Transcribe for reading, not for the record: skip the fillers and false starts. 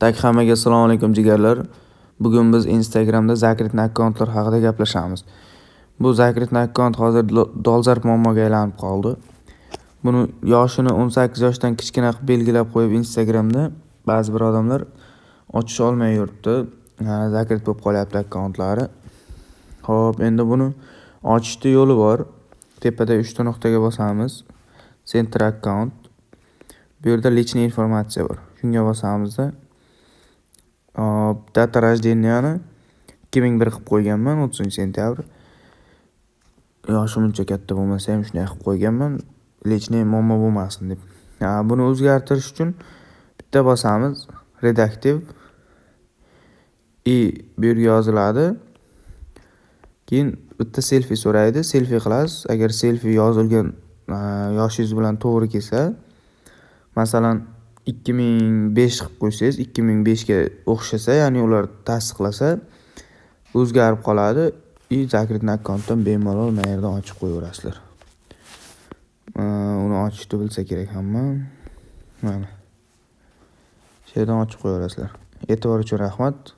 Hammaga assalomu alaykum jigarlar. Bugun biz Instagramda zakritni akkauntlar haqida gaplashamiz. Bu zakritni akkaunt hozir dolzarb muammoga aylanib qoldi. Buni yoshini 18 yoshdan kichkina qilib belgilab qo'yib Instagramda ba'zi bir odamlar ochisha olmay yuribdi. Zakrit bo'lib qolyapti akkauntlari. Xo'p, endi buni ochishning yo'li bor. Tepada 3 ta nuqtaga bosamiz. Center account. Bu yerda личный informatsiya bor. Shunga bosamizda data rожденияni 2001 qilib qo'yganman, 30-sentyabr. Yoshim uncha katta bo'lmasa ham shunday qilib qo'yganman, личный muammo bo'lmasin deb. Buni o'zgartirish uchun bitta bosamiz, redactive bu yerga yoziladi. Keyin bitta selfie so'raydi, selfie qilasiz. Agar selfie yozilgan yoshingiz bilan to'g'ri kelsa, masalan 2005 qilib qo'ysangiz, 2005 ga o'xshasa, ya'ni ular tasdiqlasa, o'zgarib qoladi. Zakritni akkauntdan bemalol mana yerdan ochib qo'yaverasizlar. Uni ochishni bilsa kerak hamma. Mana. Shu yerdan ochib qo'yaverasizlar. E'tibor uchun rahmat.